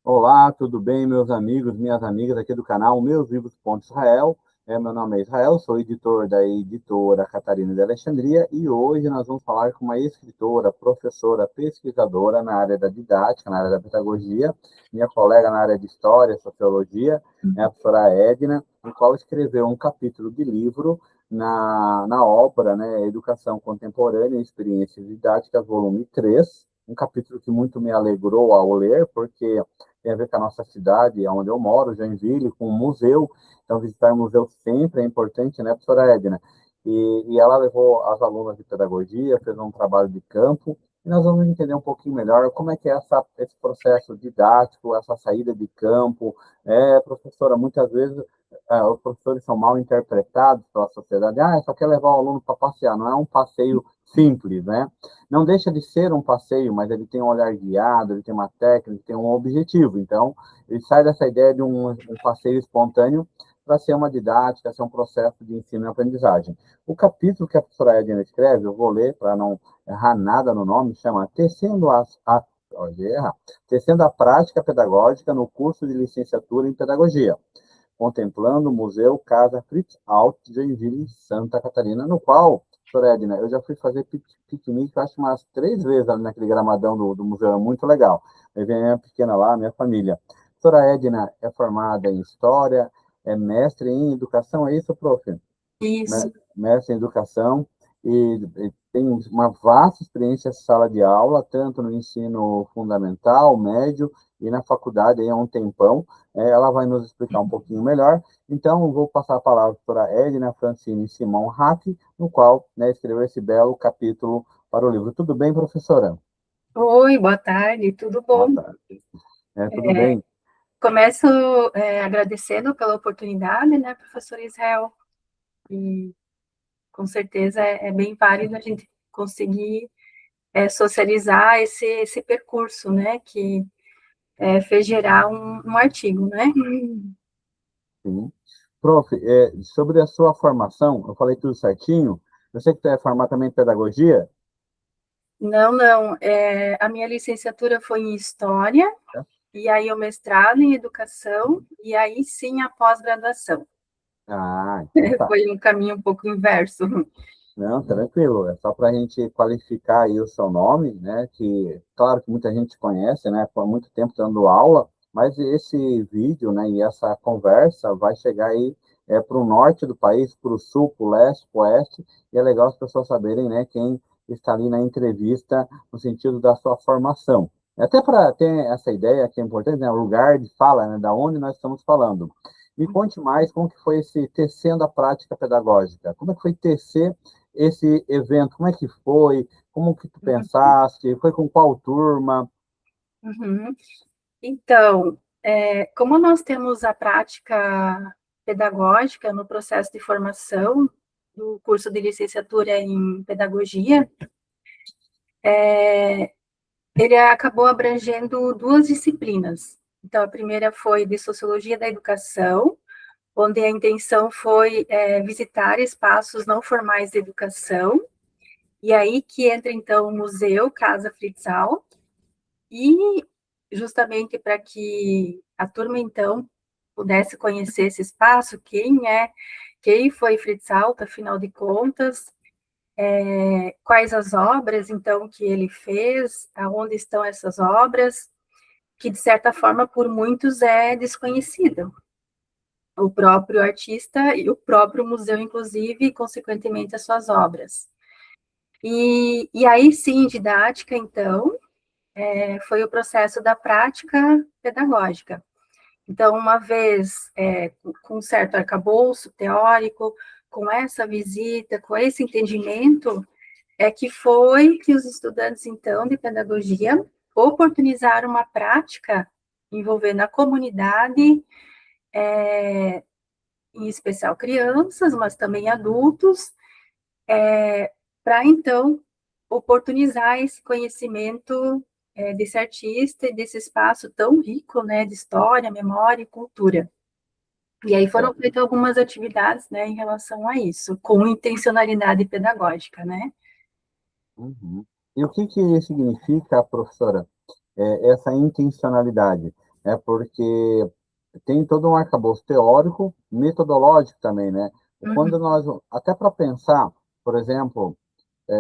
Olá, tudo bem, meus amigos, minhas amigas aqui do canal Meus Livros.Israel. Meu nome é Israel, sou editor da editora Catarina de Alexandria e hoje nós vamos falar com uma escritora, professora, pesquisadora na área da didática, na área da pedagogia, minha colega na área de História, Sociologia, a professora Edna, no qual escreveu um capítulo de livro na obra, né, Educação Contemporânea e Experiências Didáticas, volume 3, um capítulo que muito me alegrou ao ler, porque tem a ver com a nossa cidade, onde eu moro, Joinville, com o museu. Então, visitar o museu sempre é importante, né, professora Edna? E ela levou as alunas de pedagogia, fez um trabalho de campo, e nós vamos entender um pouquinho melhor como é que é esse processo didático, essa saída de campo. Professora, muitas vezes os professores são mal interpretados pela sociedade. Só quer levar o aluno para passear, não é um passeio simples, né? Não deixa de ser um passeio, mas ele tem um olhar guiado, ele tem uma técnica, tem um objetivo. Então, ele sai dessa ideia de um passeio espontâneo para ser uma didática, ser um processo de ensino e aprendizagem. O capítulo que a professora Edna escreve, eu vou ler para não errar nada no nome, chama Tecendo a Prática Pedagógica no curso de licenciatura em Pedagogia, contemplando o Museu Casa Fritz Alt, Joinville, Santa Catarina, no qual, professora Edna, eu já fui fazer piquenique, eu acho, umas 3 vezes ali naquele gramadão do museu, é muito legal. Aí vem a minha pequena lá, minha família. Professora Edna é formada em História, é mestre em Educação, é isso, prof? Isso. Mestre em Educação, e tem uma vasta experiência em sala de aula, tanto no ensino fundamental, médio, e na faculdade aí há um tempão. Ela vai nos explicar um pouquinho melhor. Então, vou passar a palavra para a Edna Francine Simão Hack, no qual, né, escreveu esse belo capítulo para o livro. Tudo bem, professora? Oi, boa tarde, tudo Boa bom? tarde. Tudo bem? Começo agradecendo pela oportunidade, né, professor Israel, e com certeza é bem válido a gente conseguir socializar esse percurso, né, que fez gerar um artigo, né? Sim. Prof, sobre a sua formação, eu falei tudo certinho. Eu sei que tu é formado também em pedagogia. Não, não, a minha licenciatura foi em História, e aí o mestrado em Educação, e aí sim a pós-graduação. Então tá. Foi um caminho um pouco inverso. Não, tranquilo. É só para a gente qualificar aí o seu nome, né? Que, claro que muita gente conhece, né? Por muito tempo dando aula, mas esse vídeo, né? E essa conversa vai chegar aí para o norte do país, para o sul, para o leste, para o oeste, e é legal as pessoas saberem, né? Quem está ali na entrevista, no sentido da sua formação. Até para ter essa ideia que é importante, né? O lugar de fala, né? Da onde nós estamos falando. Me conte mais como que foi esse tecendo a prática pedagógica. Como é que foi tecer esse evento? Como é que foi? Como que tu pensaste? Foi com qual turma? Uhum. Então, como nós temos a prática pedagógica no processo de formação do curso de licenciatura em pedagogia, ele acabou abrangendo duas disciplinas. Então, a primeira foi de Sociologia da Educação, onde a intenção foi visitar espaços não formais de educação, e aí que entra, então, o Museu Casa Fritzal, e justamente para que a turma, então, pudesse conhecer esse espaço, quem foi Fritz Alta, afinal de contas, quais as obras, então, que ele fez, aonde estão essas obras, que, de certa forma, por muitos é desconhecida. O próprio artista e o próprio museu, inclusive, e, consequentemente, as suas obras. E aí, sim, didática, então, foi o processo da prática pedagógica. Então, uma vez com um certo arcabouço teórico, com essa visita, com esse entendimento, que foi que os estudantes, então, de pedagogia, oportunizaram uma prática envolvendo a comunidade, em especial crianças, mas também adultos, para, então, oportunizar esse conhecimento desse artista e desse espaço tão rico, né, de história, memória e cultura. E aí foram feitas algumas atividades, né, em relação a isso, com intencionalidade pedagógica, né? Uhum. E o que que significa, professora, essa intencionalidade? porque tem todo um arcabouço teórico, metodológico também, né? Quando Uhum, nós, até para pensar, por exemplo,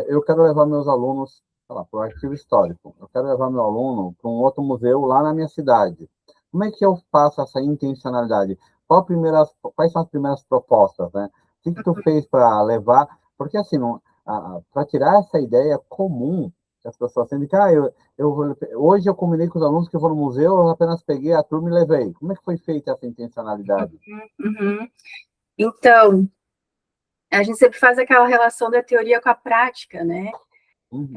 eu quero levar meus alunos, sei lá, para o arquivo histórico, eu quero levar meu aluno para um outro museu lá na minha cidade. Como é que eu faço essa intencionalidade? Quais são as primeiras propostas, né? O que que tu fez para levar? Porque assim, para tirar essa ideia comum que as pessoas têm de que, hoje eu combinei com os alunos que eu vou no museu, eu apenas peguei a turma e levei. Como é que foi feita essa intencionalidade? uhum. Então, a gente sempre faz aquela relação da teoria com a prática, né? Uhum,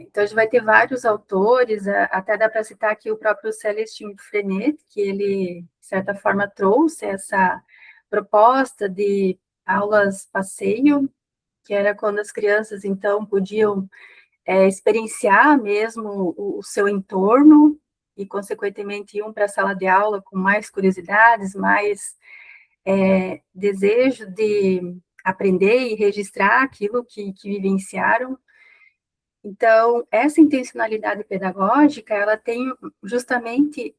Então, a gente vai ter vários autores, até dá para citar aqui o próprio Celestin Frenet, que ele, de certa forma, trouxe essa proposta de aulas passeio, que era quando as crianças, então, podiam experienciar mesmo o seu entorno e, consequentemente, iam para a sala de aula com mais curiosidades, mais desejo de aprender e registrar aquilo que vivenciaram. Então, essa intencionalidade pedagógica, ela tem justamente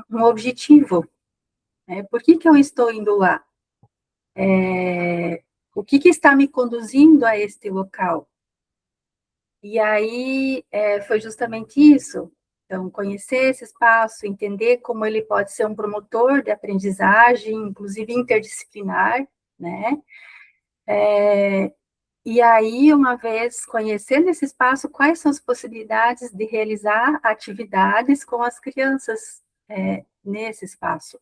um objetivo, né? Por que eu estou indo lá? O que está me conduzindo a este local? E aí, foi justamente isso. Então, conhecer esse espaço, entender como ele pode ser um promotor de aprendizagem, inclusive interdisciplinar, né? E aí, uma vez conhecendo esse espaço, quais são as possibilidades de realizar atividades com as crianças nesse espaço?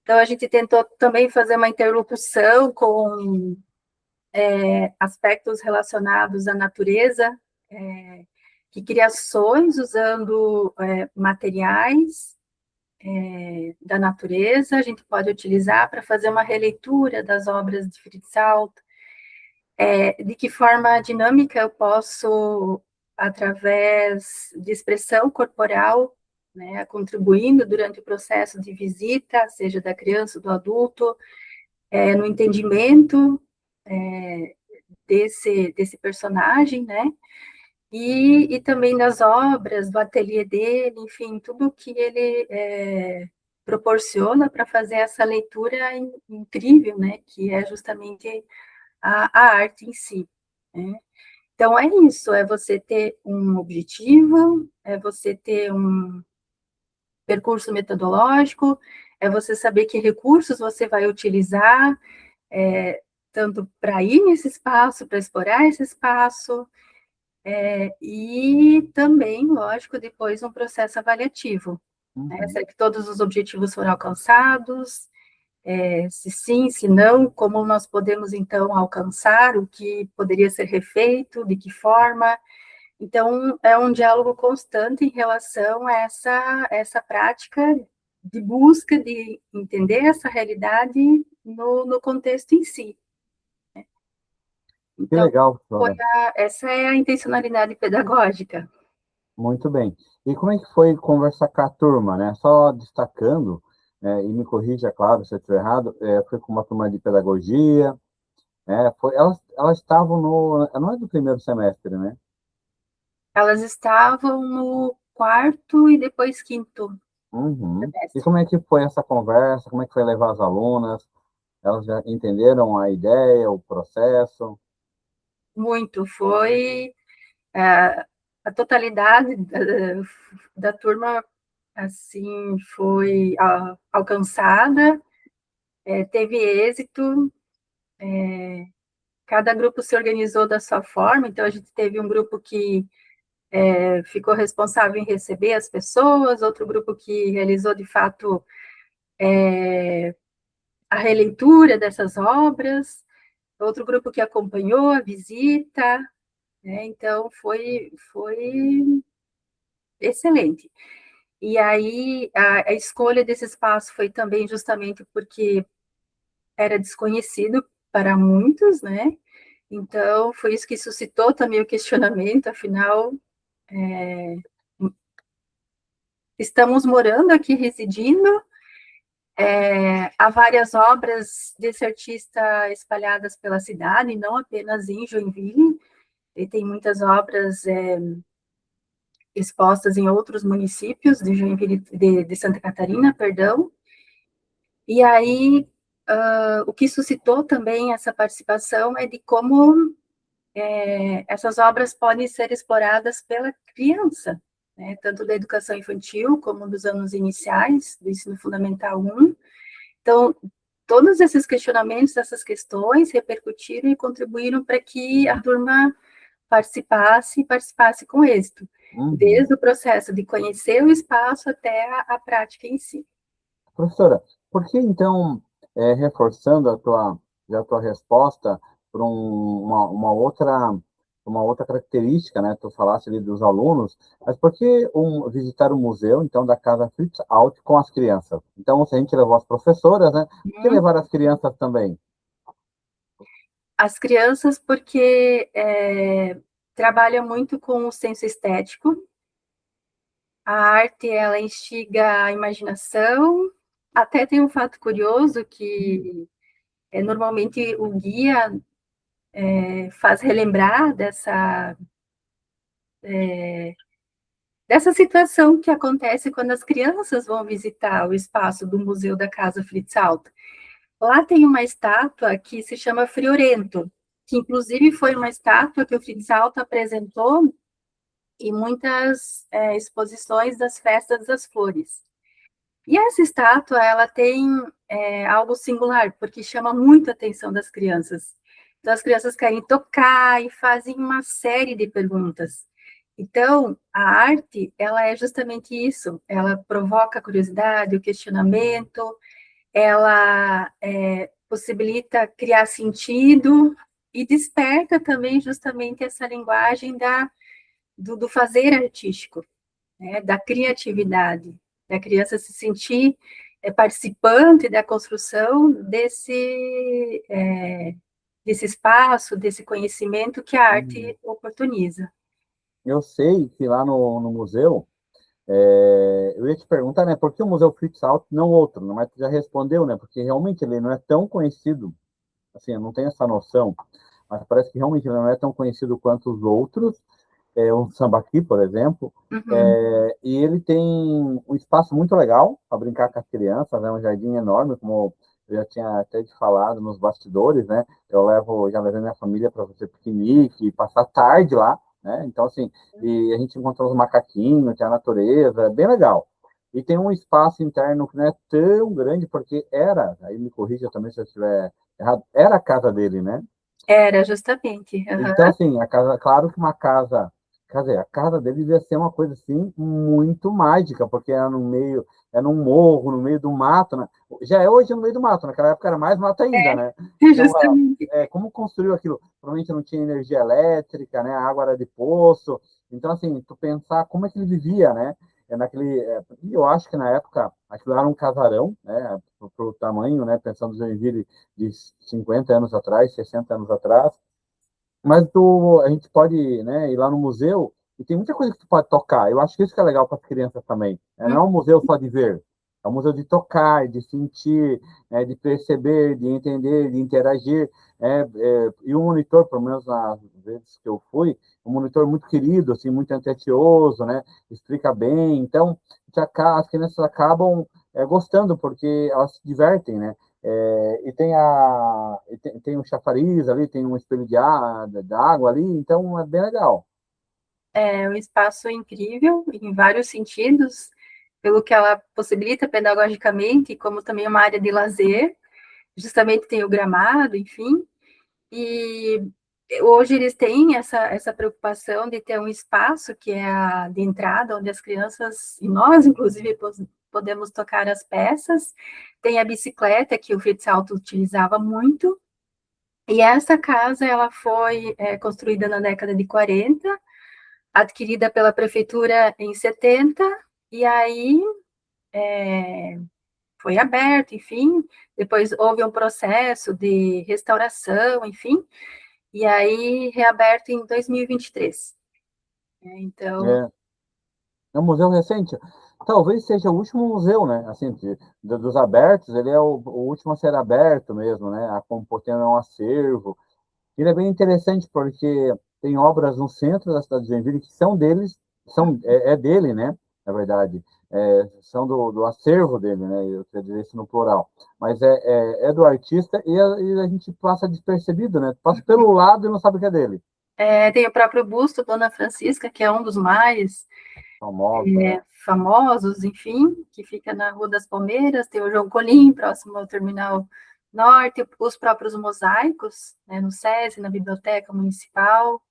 Então, a gente tentou também fazer uma interlocução com aspectos relacionados à natureza, que criações usando materiais da natureza a gente pode utilizar para fazer uma releitura das obras de Fritz Alt. De que forma dinâmica eu posso, através de expressão corporal, né, contribuindo durante o processo de visita, seja da criança ou do adulto, no entendimento desse personagem, né, e também das obras, do ateliê dele, enfim, tudo que ele proporciona para fazer essa leitura incrível, né, que é justamente a arte em si, né? Então, é isso, é você ter um objetivo, é você ter um percurso metodológico, é você saber que recursos você vai utilizar, tanto para ir nesse espaço, para explorar esse espaço, e também, lógico, depois um processo avaliativo, né? uhum. Será que todos os objetivos foram alcançados? Se sim, se não, como nós podemos, então, alcançar, o que poderia ser refeito, de que forma. Então, é um diálogo constante em relação a essa prática de busca de entender essa realidade no contexto em si. Que Então, legal, professora. essa é a intencionalidade pedagógica. Muito bem. E como é que foi conversar com a turma, né? Só destacando, e me corrija, claro, se eu estiver errado, foi com uma turma de pedagogia, elas estavam não é do primeiro semestre, né? Elas estavam no quarto e depois quinto Uhum. E semestre. como é que foi essa conversa? Como é que foi levar as alunas? Elas já entenderam a ideia, o processo? Muito, foi a, a totalidade da turma, assim, foi alcançada, teve êxito, cada grupo se organizou da sua forma, então a gente teve um grupo que ficou responsável em receber as pessoas, outro grupo que realizou, de fato, a releitura dessas obras, outro grupo que acompanhou a visita, né? Então foi excelente. E aí a escolha desse espaço foi também justamente porque era desconhecido para muitos, né? Então foi isso que suscitou também o questionamento, afinal, estamos morando aqui, residindo, há várias obras desse artista espalhadas pela cidade, não apenas em Joinville, ele tem muitas obras expostas em outros municípios de Joinville, de Santa Catarina, perdão. E aí, o que suscitou também essa participação é de como essas obras podem ser exploradas pela criança, né, tanto da educação infantil como dos anos iniciais, do ensino fundamental 1. Então, todos esses questionamentos, essas questões repercutiram e contribuíram para que a turma participasse com êxito, Uhum. desde o processo de conhecer o espaço até a prática em si. Professora, por que então, reforçando a tua resposta para uma outra característica, né? Tu falasse ali dos alunos, mas por que visitar o museu, então, da Casa Fritz Alt com as crianças? Então, se a gente levou as professoras, né? Por que levar as crianças também? As crianças, porque trabalha muito com o senso estético, a arte, ela instiga a imaginação, até tem um fato curioso que normalmente o guia faz relembrar dessa situação que acontece quando as crianças vão visitar o espaço do Museu da Casa Fritz Alt. Lá tem uma estátua que se chama Friorento, que inclusive foi uma estátua que o Fritz Alt apresentou em muitas exposições das festas das flores. E essa estátua, ela tem algo singular, porque chama muito a atenção das crianças. Então, as crianças querem tocar e fazem uma série de perguntas. Então, a arte, ela é justamente isso. Ela provoca a curiosidade, o questionamento, ela possibilita criar sentido e desperta também justamente essa linguagem do fazer artístico, né, da criatividade, da criança se sentir participante da construção desse espaço, desse conhecimento que a Uhum. arte oportuniza. Eu sei que lá no museu, eu ia te perguntar, né, por que o Museu Fritz Alt não outro? Não, mas tu já respondeu, né, porque realmente ele não é tão conhecido, assim, eu não tenho essa noção, mas parece que realmente ele não é tão conhecido quanto os outros, o Sambaqui, por exemplo, Uhum. e ele tem um espaço muito legal para brincar com as crianças, né, um jardim enorme, como eu já tinha até te falado nos bastidores, né, já levei minha família para fazer piquenique, passar tarde lá, né, então assim, e a gente encontrou os macaquinhos, tem a natureza, é bem legal. E tem um espaço interno que não é tão grande, porque aí me corrija também se eu estiver errado, era a casa dele, né? Era, justamente. Então, Uhum. assim, claro que uma casa, quer dizer, a casa dele devia ser uma coisa, assim, muito mágica, porque é num morro, no meio do mato, né? Já é hoje no meio do mato, naquela época era mais mato ainda, né? Então, Justamente. como construiu aquilo? Provavelmente não tinha energia elétrica, né? A água era de poço. Então, assim, tu pensar como é que ele vivia, né? E eu acho que na época aquilo era um casarão, né? Pro tamanho, né? Pensando em Joinville de 50 anos atrás, 60 anos atrás, mas a gente pode, né, ir lá no museu e tem muita coisa que tu pode tocar. Eu acho que isso que é legal para as crianças também. Não é um museu só de ver, é um museu de tocar, de sentir, de perceber, de entender, de interagir. E o monitor, pelo menos nas vezes que eu fui, um monitor muito querido, assim, muito atencioso, né, explica bem. Então, as crianças acabam gostando porque elas se divertem, né? Tem um chafariz ali, tem um espelho da água ali, então é bem legal. É um espaço incrível, em vários sentidos, pelo que ela possibilita pedagogicamente, como também uma área de lazer. Justamente tem o gramado, enfim. E hoje eles têm essa preocupação de ter um espaço que é a de entrada, onde as crianças, e nós, inclusive, podemos tocar as peças. Tem a bicicleta, que o Fritz Alto utilizava muito. E essa casa, ela foi construída na década de 40, adquirida pela prefeitura em 70, e aí foi aberto, enfim. Depois houve um processo de restauração, enfim, e aí reaberto em 2023. Então, É, é um museu recente. Talvez seja o último museu, né? Assim, dos abertos, ele é o último a ser aberto mesmo, né? Tendo um acervo. Ele é bem interessante porque tem obras no centro da cidade de Joinville que são deles, é dele, né? Na verdade, são do acervo dele, né? Eu quero dizer isso no plural. Mas é do artista e a gente passa despercebido, né? Passa pelo lado e não sabe o que é dele. Tem o próprio busto Dona Francisca, que é um dos mais Famoso, né? famosos, enfim, que fica na Rua das Palmeiras. Tem o João Colim, próximo ao Terminal Norte, os próprios mosaicos, né, no SESI, na Biblioteca Municipal.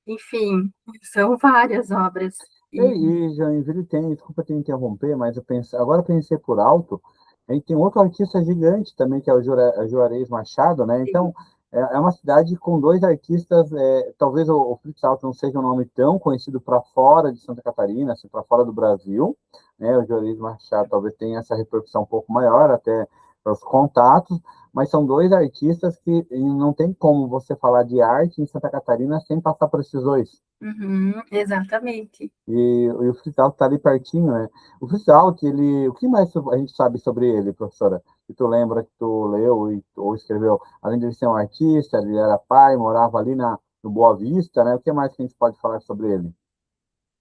Enfim, são várias obras. E Joinville tem, desculpa te interromper, mas agora eu pensei por alto, a gente tem outro artista gigante também, que é o Juarez Machado, né? Então, é uma cidade com dois artistas, talvez o Fritz Alto não seja um nome tão conhecido para fora de Santa Catarina, assim, para fora do Brasil, né? O Juarez Machado talvez tenha essa repercussão um pouco maior, até para os contatos, mas são dois artistas que não tem como você falar de arte em Santa Catarina sem passar por esses dois. Uhum, exatamente. E o Frisal está ali pertinho, né? O Frisal, o que mais a gente sabe sobre ele, professora? Que tu lembra que tu leu ou escreveu? Além de ele ser um artista, ele era pai, morava ali no Boa Vista, né? O que mais que a gente pode falar sobre ele?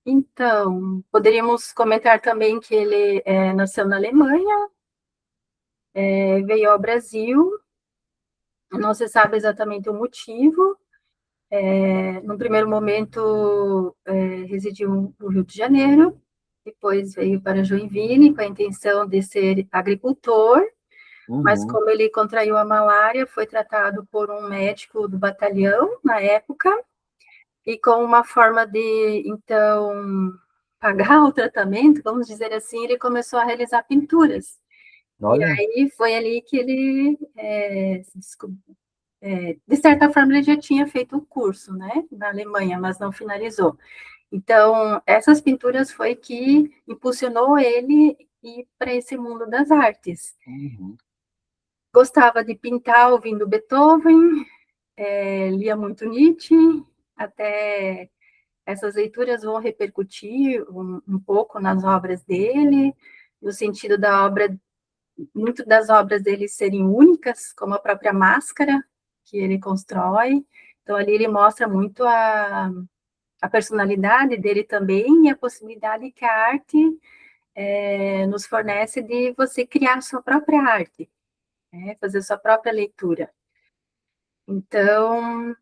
Então, poderíamos comentar também que ele nasceu na Alemanha, veio ao Brasil, não se sabe exatamente o motivo. No primeiro momento, residiu no Rio de Janeiro, depois veio para Joinville com a intenção de ser agricultor, mas Uhum. como ele contraiu a malária, foi tratado por um médico do batalhão na época, e com uma forma de, então, pagar o tratamento, vamos dizer assim, ele começou a realizar pinturas. E Olha. aí foi ali que ele de certa forma, ele já tinha feito o curso, né, na Alemanha, mas não finalizou. Então, essas pinturas foi que impulsionou ele ir para esse mundo das artes. Uhum. Gostava de pintar ouvindo Beethoven, lia muito Nietzsche, até essas leituras vão repercutir um pouco nas obras dele, no sentido da obra, muito das obras dele serem únicas, como a própria máscara que ele constrói. Então, ali ele mostra muito a personalidade dele também e a possibilidade que a arte nos fornece de você criar sua própria arte, né? Fazer sua própria leitura. Então,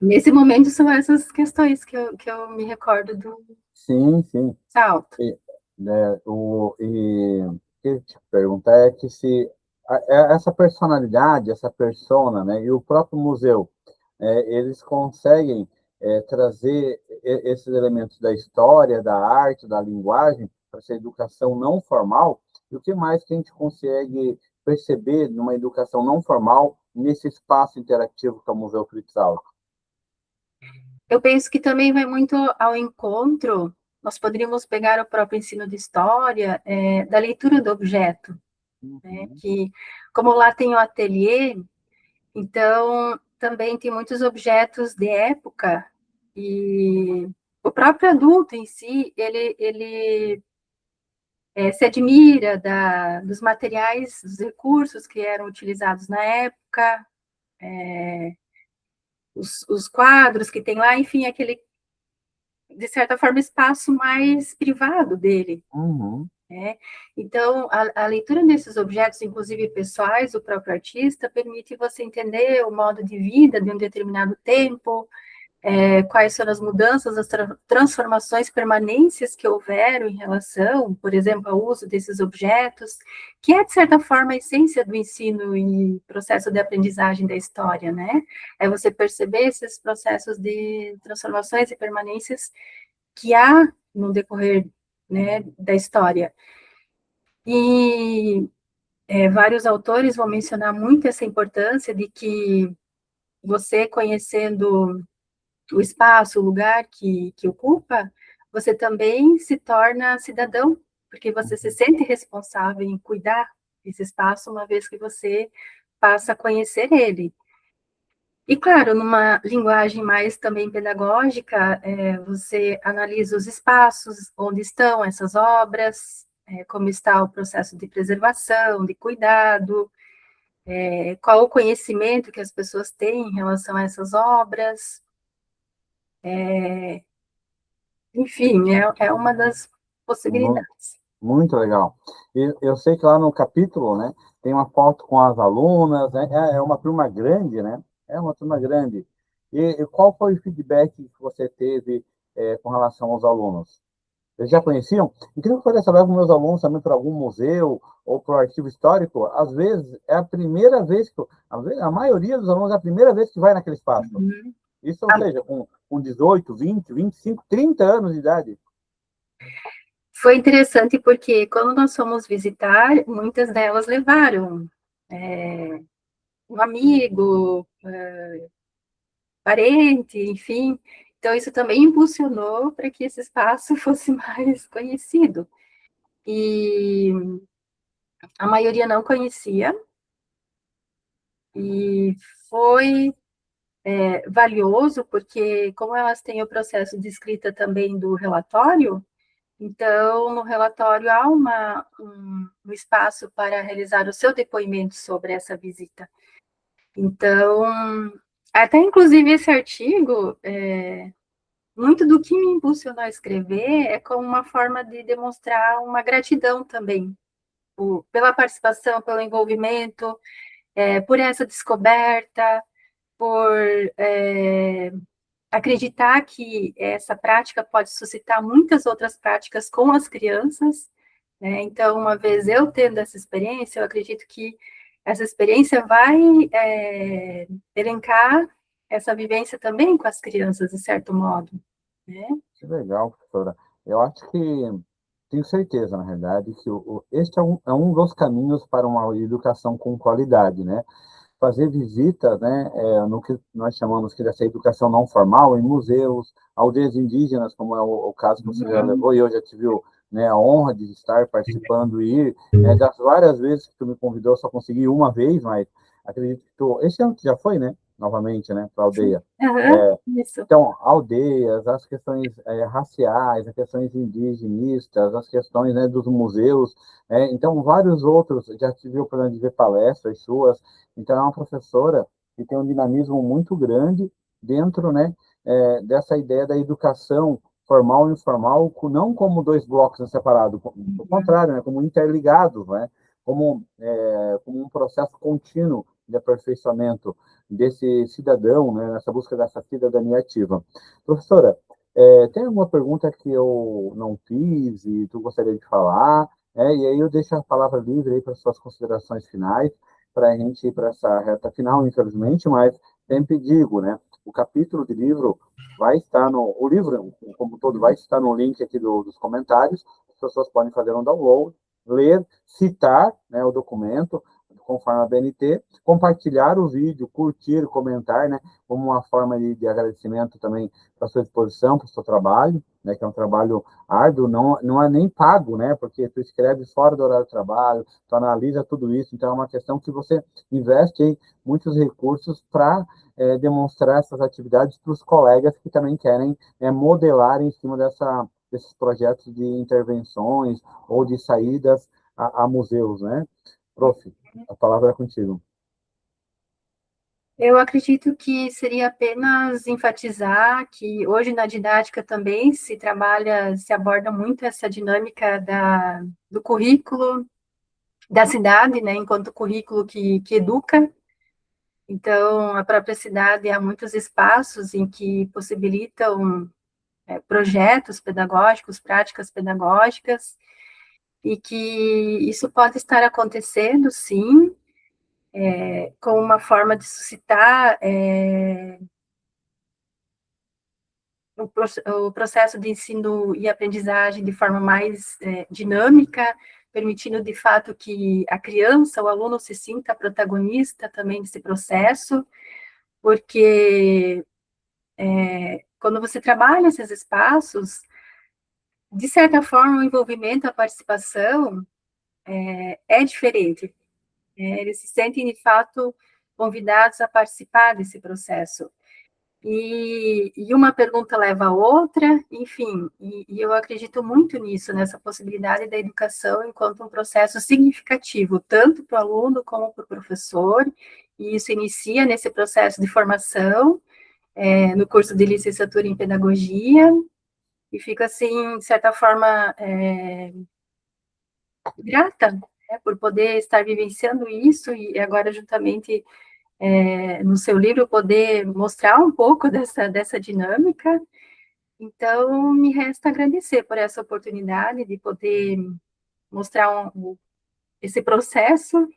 nesse momento, são essas questões que eu me recordo do Sim, sim. Salto. E, o que eu te perguntar é que se essa personalidade, essa persona, né, e o próprio museu, eles conseguem trazer esses elementos da história, da arte, da linguagem para essa educação não formal. E o que mais que a gente consegue perceber numa educação não formal nesse espaço interativo que é o Museu Fritz Auto? Eu penso que também vai muito ao encontro, nós poderíamos pegar o próprio ensino de história, da leitura do objeto, né? Uhum. Que, como lá tem o ateliê, então também tem muitos objetos de época, e o próprio adulto em si, ele se admira dos materiais, dos recursos que eram utilizados na época, os quadros que tem lá, enfim, aquele, de certa forma, espaço mais privado dele, Uhum. né? Então, a leitura desses objetos, inclusive pessoais, do próprio artista, permite você entender o modo de vida de um determinado tempo, quais foram as mudanças, as transformações, permanências que houveram em relação, por exemplo, ao uso desses objetos, que é, de certa forma, a essência do ensino e processo de aprendizagem da história, né? É você perceber esses processos de transformações e permanências que há no decorrer, né, da história. E vários autores vão mencionar muito essa importância de que você conhecendo o espaço, o lugar que ocupa, você também se torna cidadão, porque você se sente responsável em cuidar desse espaço, uma vez que você passa a conhecer ele. E, claro, numa linguagem mais também pedagógica, você analisa os espaços, onde estão essas obras, como está o processo de preservação, de cuidado, qual o conhecimento que as pessoas têm em relação a essas obras, Enfim, é uma das possibilidades. Muito legal. E eu sei que lá no capítulo, né, tem uma foto com as alunas, né, é uma turma grande, né? É uma turma grande. E qual foi o feedback que você teve com relação aos alunos? Eles já conheciam? E queria poder saber com meus alunos também para algum museu ou para o arquivo histórico. Às vezes é a primeira vez que, a maioria dos alunos é a primeira vez que vai naquele espaço. Uhum. Isso, ou seja, com 18, 20, 25, 30 anos de idade. Foi interessante porque quando nós fomos visitar, muitas delas levaram um amigo, parente, enfim. Então, isso também impulsionou para que esse espaço fosse mais conhecido. E a maioria não conhecia, e foi valioso, porque como elas têm o processo de escrita também do relatório, então, no relatório há um espaço para realizar o seu depoimento sobre essa visita. Então, até inclusive esse artigo, muito do que me impulsionou a escrever é como uma forma de demonstrar uma gratidão também, pela participação, pelo envolvimento, por essa descoberta, por acreditar que essa prática pode suscitar muitas outras práticas com as crianças, né? Então, uma vez eu tendo essa experiência, eu acredito que essa experiência vai elencar essa vivência também com as crianças, de certo modo, né? Que legal, professora. Eu acho que, tenho certeza, na realidade, que este é um dos caminhos para uma educação com qualidade, né? Fazer visitas, né, no que nós chamamos que dessa educação não formal, em museus, aldeias indígenas, como é o caso que você já levou, e eu já tive né, a honra de estar participando e ir, né, das várias vezes que tu me convidou, eu só consegui uma vez, mas acredito que esse ano tu já foi, né, novamente, né, para a aldeia. Uhum, isso. Então, aldeias, as questões raciais, as questões indigenistas, as questões né, dos museus, então vários outros, já tive a oportunidade de ver palestras suas, então é uma professora que tem um dinamismo muito grande dentro né, dessa ideia da educação formal e informal, não como dois blocos separados, pelo contrário, né, como interligados, né, como um processo contínuo de aperfeiçoamento desse cidadão, né, nessa busca dessa cidadania ativa. Professora, tem alguma pergunta que eu não fiz e tu gostaria de falar? E aí eu deixo a palavra livre aí para suas considerações finais, para a gente ir para essa reta final, infelizmente, mas sempre digo, né, o capítulo de livro vai estar o livro, como todo, vai estar no link aqui dos comentários, as pessoas podem fazer um download, ler, citar né, o documento, conforme a BNT, compartilhar o vídeo, curtir, comentar, né, como uma forma de agradecimento também para sua disposição, para o seu trabalho, né, que é um trabalho árduo, não é nem pago, né, porque tu escreve fora do horário de trabalho, tu analisa tudo isso, então é uma questão que você investe aí muitos recursos para demonstrar essas atividades para os colegas que também querem modelar em cima desses projetos de intervenções ou de saídas a museus, né? Prof, a palavra é contigo. Eu acredito que seria apenas enfatizar que hoje na didática também se trabalha, se aborda muito essa dinâmica do currículo da cidade, né, enquanto currículo que educa. Então, a própria cidade há muitos espaços em que possibilitam projetos pedagógicos, práticas pedagógicas, e que isso pode estar acontecendo, sim, com uma forma de suscitar o processo de ensino e aprendizagem de forma mais dinâmica, permitindo de fato que a criança, o aluno se sinta protagonista também desse processo, porque quando você trabalha esses espaços, de certa forma, o envolvimento, a participação é diferente. Eles se sentem, de fato, convidados a participar desse processo. E uma pergunta leva a outra, enfim, e eu acredito muito nisso, nessa possibilidade da educação enquanto um processo significativo, tanto para o aluno como para o professor, e isso inicia nesse processo de formação, no curso de licenciatura em pedagogia, e fico, assim, de certa forma, grata, né, por poder estar vivenciando isso, e agora, juntamente, no seu livro, poder mostrar um pouco dessa dinâmica. Então, me resta agradecer por essa oportunidade de poder mostrar esse processo,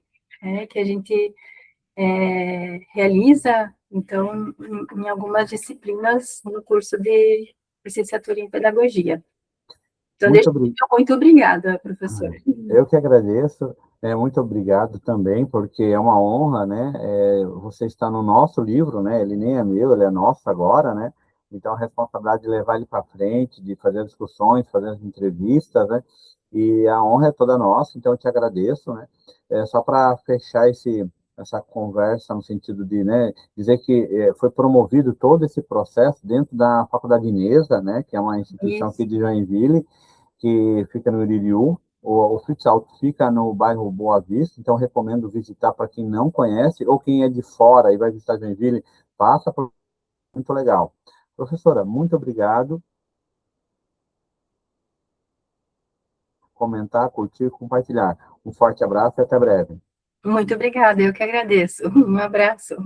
que a gente realiza, então, em algumas disciplinas no curso de licenciatura em pedagogia. Então, Muito deixa obrigado. muito obrigada, professor. Eu que agradeço, muito obrigado também, porque é uma honra, né? Você está no nosso livro, né? Ele nem é meu, ele é nosso agora, né? Então, a responsabilidade de levar ele para frente, de fazer discussões, fazer as entrevistas, né? E a honra é toda nossa, então eu te agradeço, né? Só para fechar essa conversa no sentido de, né, dizer que foi promovido todo esse processo dentro da Faculdade Inesa, né? Que é uma instituição aqui Isso. de Joinville, que fica no Iririú. O futsal fica no bairro Boa Vista, então recomendo visitar para quem não conhece, ou quem é de fora e vai visitar Joinville, passa, muito legal. Professora, muito obrigado. Comentar, curtir, compartilhar. Um forte abraço e até breve. Muito obrigada, eu que agradeço. Um abraço.